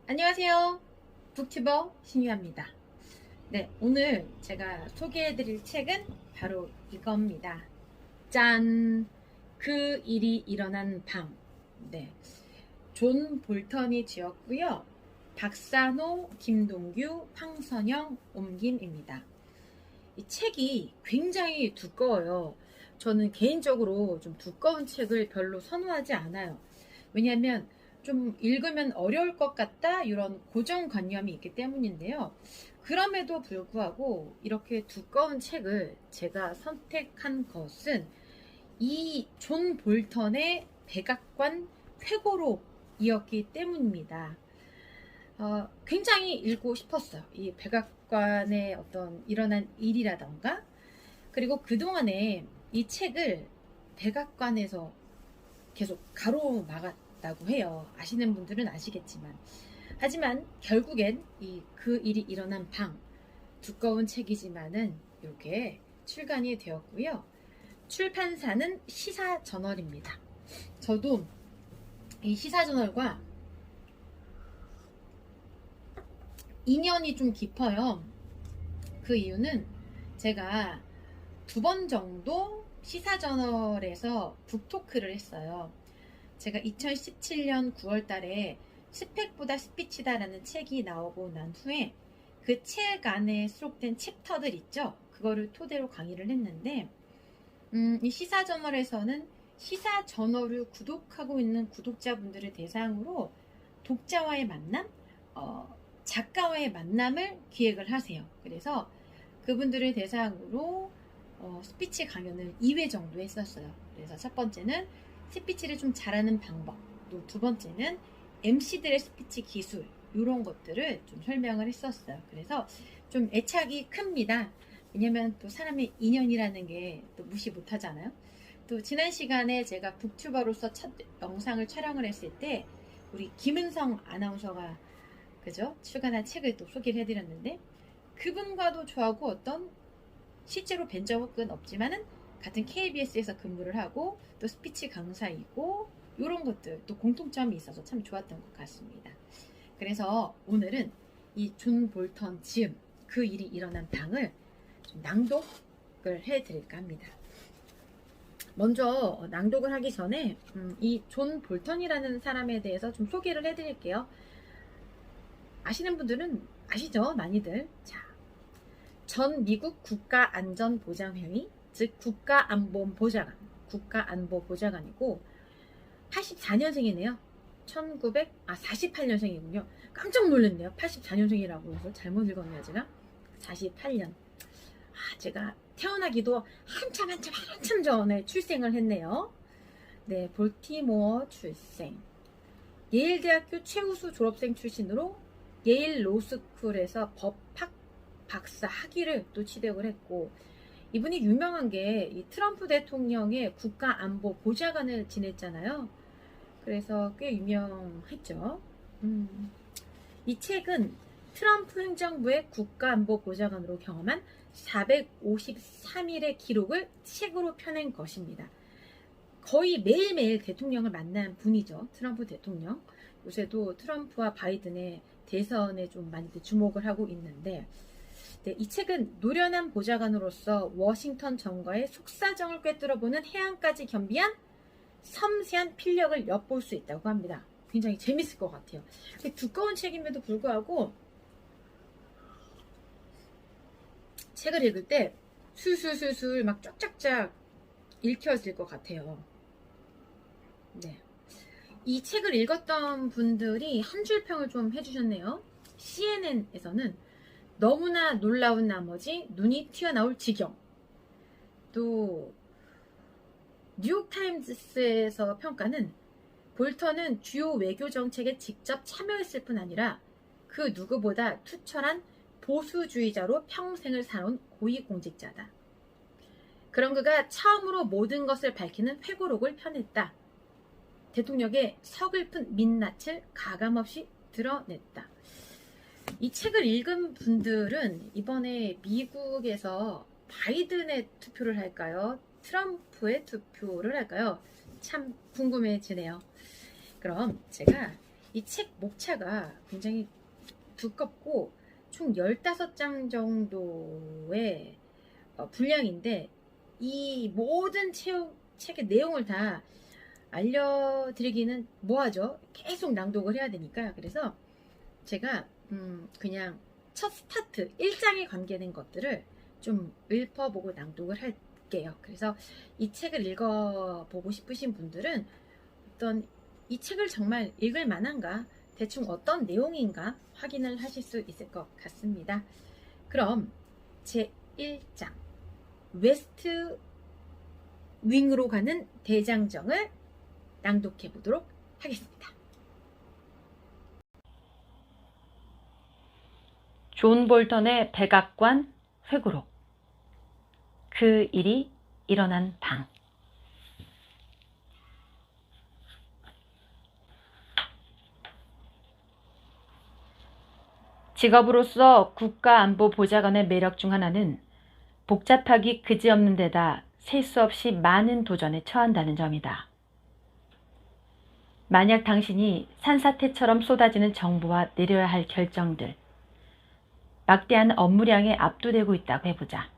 안녕하세요. 북튜버 신유아입니다. 네, 오늘 제가 소개해드릴 책은 바로 이겁니다. 짠! 그 일이 일어난 밤. 네, 존 볼턴이 지었고요. 박산호, 김동규, 황선영, 옴김입니다. 이 책이 굉장히 두꺼워요. 저는 개인적으로 좀 두꺼운 책을 별로 선호하지 않아요. 왜냐하면 좀 읽으면 어려울 것 같다 이런 고정관념이 있기 때문인데요. 그럼에도 불구하고 이렇게 두꺼운 책을 제가 선택한 것은 이 존 볼턴의 백악관 회고록이었기 때문입니다. 굉장히 읽고 싶었어요. 이 백악관의 어떤 일어난 일이라던가, 그리고 그동안에 이 책을 백악관에서 계속 가로막았다고 해요. 아시는 분들은 아시겠지만. 하지만 결국엔 그 일이 일어난 방, 두꺼운 책이지만은 이렇게 출간이 되었고요. 출판사는 시사저널입니다. 저도 이 시사저널과 인연이 좀 깊어요. 그 이유는 제가 2번 정도 시사저널에서 북토크를 했어요. 제가 2017년 9월 달에 스펙보다 스피치다 라는 책이 나오고 난 후에 그 책 안에 수록된 챕터들 있죠. 그거를 토대로 강의를 했는데 이 시사저널에서는 시사저널을 구독하고 있는 구독자분들을 대상으로 독자와의 만남, 작가와의 만남을 기획을 하세요. 그래서 그분들을 대상으로 스피치 강연을 2회 정도 했었어요. 그래서 첫 번째는 스피치를 좀 잘하는 방법, 또 두 번째는 MC들의 스피치 기술, 이런 것들을 좀 설명을 했었어요. 그래서 좀 애착이 큽니다. 왜냐면 또 사람의 인연이라는 게 또 무시 못하잖아요. 또 지난 시간에 제가 북튜버로서 첫 영상을 촬영을 했을 때 우리 김은성 아나운서가 그죠? 출간한 책을 또 소개를 해드렸는데, 그분과도 저하고 어떤 실제로 뵌 적은 없지만은 같은 KBS에서 근무를 하고 또 스피치 강사이고 이런 것들 또 공통점이 있어서 참 좋았던 것 같습니다. 그래서 오늘은 이 존 볼턴 지음 그 일이 일어난 방을 좀 낭독을 해드릴까 합니다. 먼저 낭독을 하기 전에 이 존 볼턴이라는 사람에 대해서 좀 소개를 해드릴게요. 아시는 분들은 아시죠? 많이들. 자, 전 미국 국가안전보장회의, 즉 국가안보보좌관이고 84년생이네요. 48년생이군요. 깜짝 놀랐네요. 84년생이라고 해서 잘못 읽었네요, 제가. 48년. 제가 태어나기도 한참 전에 출생을 했네요. 네, 볼티모어 출생. 예일대학교 최우수 졸업생 출신으로 예일 로스쿨에서 법학 박사 학위를 또 취득을 했고, 이분이 유명한 게 이 트럼프 대통령의 국가안보보좌관을 지냈잖아요. 그래서 꽤 유명했죠. 이 책은 트럼프 행정부의 국가안보보좌관으로 경험한 453일의 기록을 책으로 펴낸 것입니다. 거의 매일매일 대통령을 만난 분이죠. 트럼프 대통령. 요새도 트럼프와 바이든의 대선에 좀 많이들 주목을 하고 있는데, 네, 이 책은 노련한 보좌관으로서 워싱턴 정가의 속사정을 꿰뚫어보는 해안까지 겸비한 섬세한 필력을 엿볼 수 있다고 합니다. 굉장히 재밌을 것 같아요. 두꺼운 책임에도 불구하고 책을 읽을 때 술술술술 막 쫙쫙쫙 읽혀질 것 같아요. 네. 이 책을 읽었던 분들이 한 줄 평을 좀 해주셨네요. CNN에서는 너무나 놀라운 나머지 눈이 튀어나올 지경. 또 뉴욕타임스에서 평가는 볼턴은 주요 외교 정책에 직접 참여했을 뿐 아니라 그 누구보다 투철한 보수주의자로 평생을 살아온 고위공직자다. 그런 그가 처음으로 모든 것을 밝히는 회고록을 펴냈다. 대통령의 서글픈 민낯을 가감없이 드러냈다. 이 책을 읽은 분들은 이번에 미국에서 바이든의 투표를 할까요? 트럼프의 투표를 할까요? 참 궁금해지네요. 그럼 제가 이 책 목차가 굉장히 두껍고 총 15장 정도의 분량인데, 이 모든 책의 내용을 다 알려드리기는 뭐하죠? 계속 낭독을 해야 되니까. 그래서 제가 그냥 첫 스타트 1장에 관계된 것들을 좀 읊어보고 낭독을 할게요. 그래서 이 책을 읽어보고 싶으신 분들은 이 책을 정말 읽을 만한가, 대충 어떤 내용인가 확인을 하실 수 있을 것 같습니다. 그럼 제1장 웨스트 윙으로 가는 대장정을 낭독해 보도록 하겠습니다. 존 볼턴의 백악관 회고록. 그 일이 일어난 방. 직업으로서 국가안보보좌관의 매력 중 하나는 복잡하기 그지없는 데다 셀 수 없이 많은 도전에 처한다는 점이다. 만약 당신이 산사태처럼 쏟아지는 정보와 내려야 할 결정들, 막대한 업무량에 압도되고 있다고 해보자.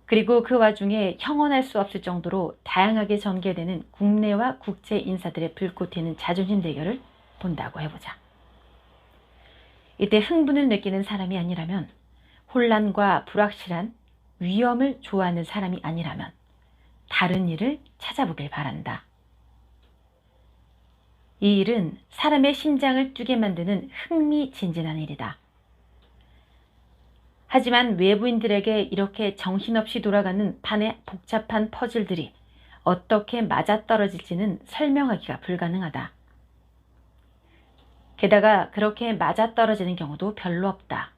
그리고 그 와중에 형언할 수 없을 정도로 다양하게 전개되는 국내와 국제 인사들의 불꽃 튀는 자존심 대결을 본다고 해보자. 이때 흥분을 느끼는 사람이 아니라면, 혼란과 불확실한 위험을 좋아하는 사람이 아니라면 다른 일을 찾아보길 바란다. 이 일은 사람의 심장을 뛰게 만드는 흥미진진한 일이다. 하지만 외부인들에게 이렇게 정신없이 돌아가는 판의 복잡한 퍼즐들이 어떻게 맞아떨어질지는 설명하기가 불가능하다. 게다가 그렇게 맞아떨어지는 경우도 별로 없다.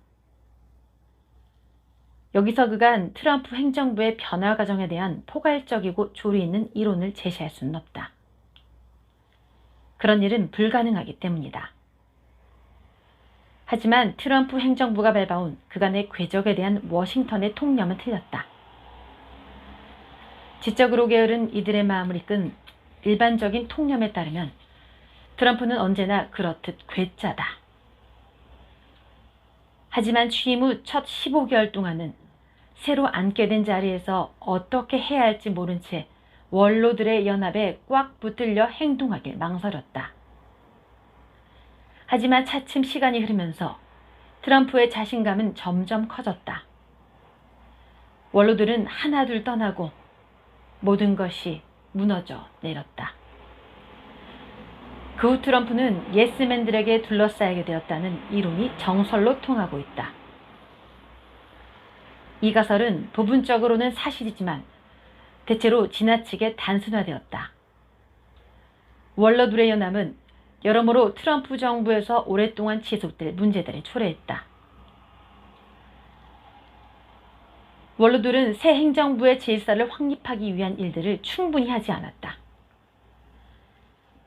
여기서 그간 트럼프 행정부의 변화 과정에 대한 포괄적이고 조리 있는 이론을 제시할 수는 없다. 그런 일은 불가능하기 때문이다. 하지만 트럼프 행정부가 밟아온 그간의 궤적에 대한 워싱턴의 통념은 틀렸다. 지적으로 게으른 이들의 마음을 이끈 일반적인 통념에 따르면 트럼프는 언제나 그렇듯 괴짜다. 하지만 취임 후 첫 15개월 동안은 새로 앉게 된 자리에서 어떻게 해야 할지 모른 채 원로들의 연합에 꽉 붙들려 행동하길 망설였다. 하지만 차츰 시간이 흐르면서 트럼프의 자신감은 점점 커졌다. 원로들은 하나둘 떠나고 모든 것이 무너져 내렸다. 그 후 트럼프는 예스맨들에게 둘러싸이게 되었다는 이론이 정설로 통하고 있다. 이 가설은 부분적으로는 사실이지만 대체로 지나치게 단순화되었다. 원로들의 연합은 여러모로 트럼프 정부에서 오랫동안 지속될 문제들을 초래했다. 원로들은 새 행정부의 질서를 확립하기 위한 일들을 충분히 하지 않았다.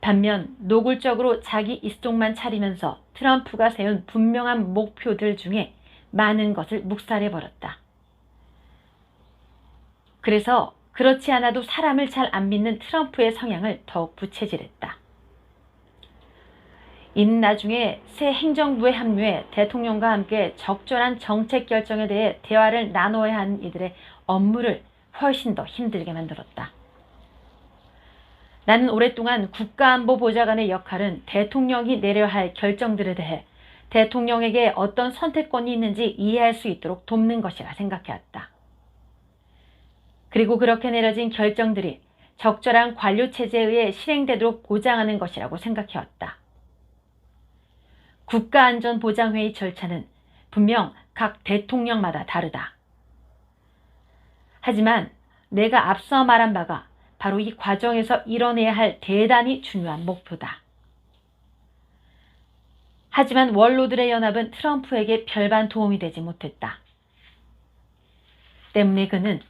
반면 노골적으로 자기 입속만 차리면서 트럼프가 세운 분명한 목표들 중에 많은 것을 묵살해버렸다. 그래서 그렇지 않아도 사람을 잘 안 믿는 트럼프의 성향을 더욱 부채질했다. 이는 나중에 새 행정부에 합류해 대통령과 함께 적절한 정책 결정에 대해 대화를 나눠야 하는 이들의 업무를 훨씬 더 힘들게 만들었다. 나는 오랫동안 국가안보보좌관의 역할은 대통령이 내려야 할 결정들에 대해 대통령에게 어떤 선택권이 있는지 이해할 수 있도록 돕는 것이라 생각해왔다. 그리고 그렇게 내려진 결정들이 적절한 관료체제에 의해 실행되도록 보장하는 것이라고 생각해왔다. 국가안전보장회의 절차는 분명 각 대통령마다 다르다. 하지만 내가 앞서 말한 바가 바로 이 과정에서 이뤄내야 할 대단히 중요한 목표다. 하지만 원로들의 연합은 트럼프에게 별반 도움이 되지 못했다. 때문에 그는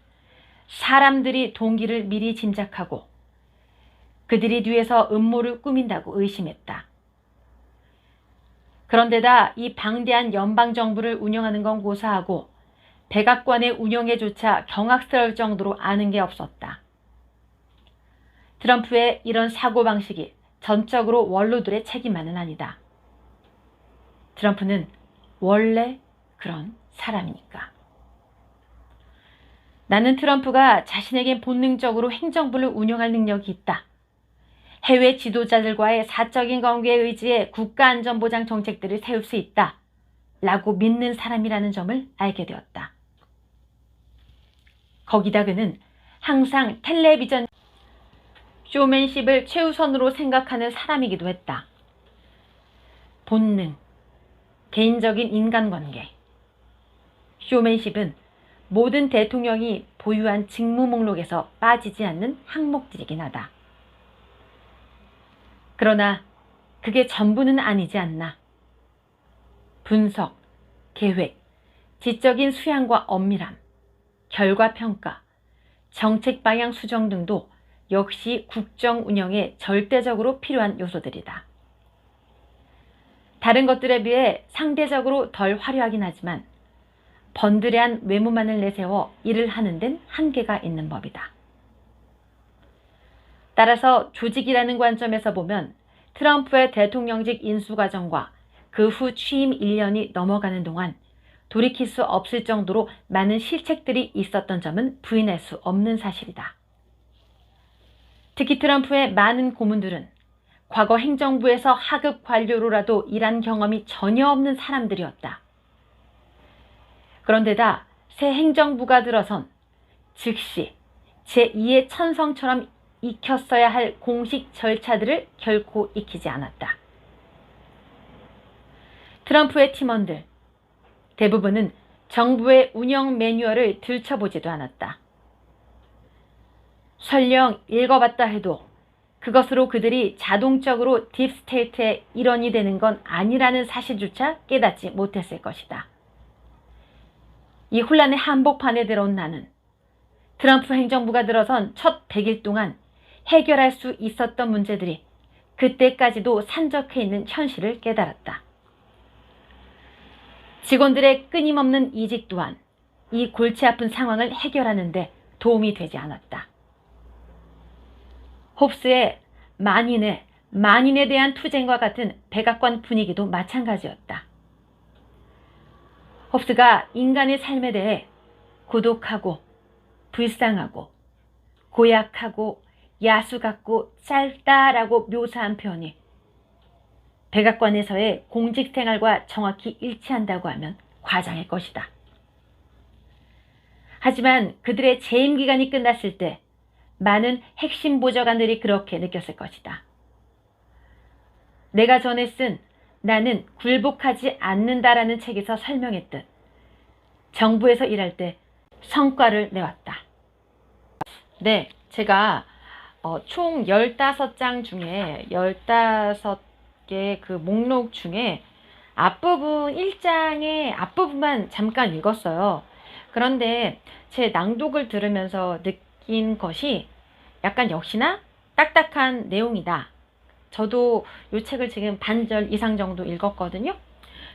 사람들이 동기를 미리 짐작하고 그들이 뒤에서 음모를 꾸민다고 의심했다. 그런데다 이 방대한 연방정부를 운영하는 건 고사하고 백악관의 운영에조차 경악스러울 정도로 아는 게 없었다. 트럼프의 이런 사고방식이 전적으로 원로들의 책임만은 아니다. 트럼프는 원래 그런 사람이니까. 나는 트럼프가 자신에게 본능적으로 행정부를 운영할 능력이 있다. 해외 지도자들과의 사적인 관계에 의지해 국가안전보장 정책들을 세울 수 있다. 라고 믿는 사람이라는 점을 알게 되었다. 거기다 그는 항상 텔레비전 쇼맨십을 최우선으로 생각하는 사람이기도 했다. 본능, 개인적인 인간관계. 쇼맨십은 모든 대통령이 보유한 직무 목록에서 빠지지 않는 항목들이긴 하다. 그러나 그게 전부는 아니지 않나. 분석, 계획, 지적인 수양과 엄밀함, 결과평가, 정책 방향 수정 등도 역시 국정 운영에 절대적으로 필요한 요소들이다. 다른 것들에 비해 상대적으로 덜 화려하긴 하지만 번드레한 외모만을 내세워 일을 하는 데는 한계가 있는 법이다. 따라서 조직이라는 관점에서 보면 트럼프의 대통령직 인수 과정과 그 후 취임 1년이 넘어가는 동안 돌이킬 수 없을 정도로 많은 실책들이 있었던 점은 부인할 수 없는 사실이다. 특히 트럼프의 많은 고문들은 과거 행정부에서 하급 관료로라도 일한 경험이 전혀 없는 사람들이었다. 그런데다 새 행정부가 들어선 즉시 제2의 천성처럼 익혔어야 할 공식 절차들을 결코 익히지 않았다. 트럼프의 팀원들 대부분은 정부의 운영 매뉴얼을 들춰보지도 않았다. 설령 읽어봤다 해도 그것으로 그들이 자동적으로 딥스테이트의 일원이 되는 건 아니라는 사실조차 깨닫지 못했을 것이다. 이 혼란의 한복판에 들어온 나는 트럼프 행정부가 들어선 첫 100일 동안 해결할 수 있었던 문제들이 그때까지도 산적해 있는 현실을 깨달았다. 직원들의 끊임없는 이직 또한 이 골치 아픈 상황을 해결하는 데 도움이 되지 않았다. 홉스의 만인에 대한 투쟁과 같은 백악관 분위기도 마찬가지였다. 홉스가 인간의 삶에 대해 고독하고 불쌍하고 고약하고 야수 같고 짧다라고 묘사한 표현이 백악관에서의 공직 생활과 정확히 일치한다고 하면 과장일 것이다. 하지만 그들의 재임 기간이 끝났을 때 많은 핵심 보좌관들이 그렇게 느꼈을 것이다. 내가 전에 쓴 나는 굴복하지 않는다라는 책에서 설명했듯 정부에서 일할 때 성과를 내왔다. 네, 제가 총 15장 중에 15개 그 목록 중에 앞부분 1장의 앞부분만 잠깐 읽었어요. 그런데 제 낭독을 들으면서 느낀 것이 약간 역시나 딱딱한 내용이다. 저도 이 책을 지금 반절 이상 정도 읽었거든요.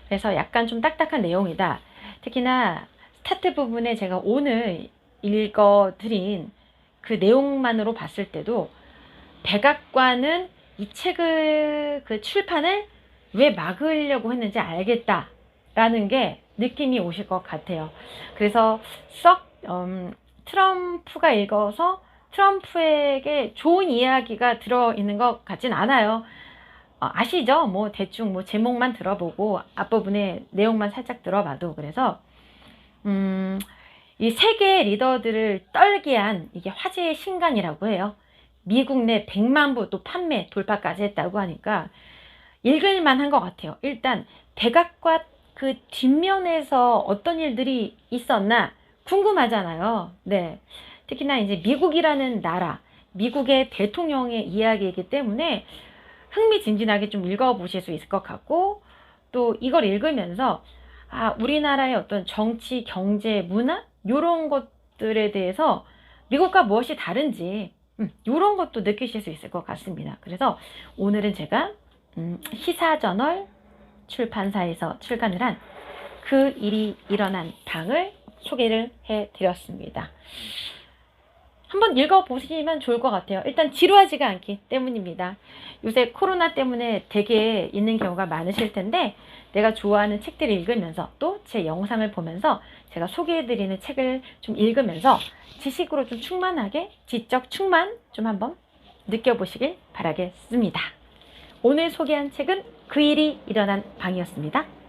그래서 약간 좀 딱딱한 내용이다. 특히나 스타트 부분에 제가 오늘 읽어드린 그 내용만으로 봤을 때도 백악관은 이 책을 그 출판을 왜 막으려고 했는지 알겠다라는 게 느낌이 오실 것 같아요. 그래서 썩 트럼프가 읽어서 트럼프에게 좋은 이야기가 들어있는 것 같진 않아요. 아시죠? 뭐 대충 뭐 제목만 들어보고 앞부분에 내용만 살짝 들어봐도. 그래서 이 세계 리더들을 떨게 한 이게 화제의 신간이라고 해요. 미국 내 100만 부 또 판매 돌파까지 했다고 하니까 읽을만한 것 같아요. 일단 백악관 그 뒷면에서 어떤 일들이 있었나 궁금하잖아요. 네. 특히나 이제 미국이라는 나라, 미국의 대통령의 이야기이기 때문에 흥미진진하게 좀 읽어보실 수 있을 것 같고, 또 이걸 읽으면서 우리나라의 어떤 정치, 경제, 문화 이런 것들에 대해서 미국과 무엇이 다른지 이런 것도 느끼실 수 있을 것 같습니다. 그래서 오늘은 제가 시사저널 출판사에서 출간을 한 그 일이 일어난 방을 소개를 해드렸습니다. 한번 읽어보시면 좋을 것 같아요. 일단 지루하지가 않기 때문입니다. 요새 코로나 때문에 되게 있는 경우가 많으실 텐데 내가 좋아하는 책들을 읽으면서 또 제 영상을 보면서 제가 소개해드리는 책을 좀 읽으면서 지식으로 좀 충만하게 지적 충만 좀 한번 느껴보시길 바라겠습니다. 오늘 소개한 책은 그 일이 일어난 방이었습니다.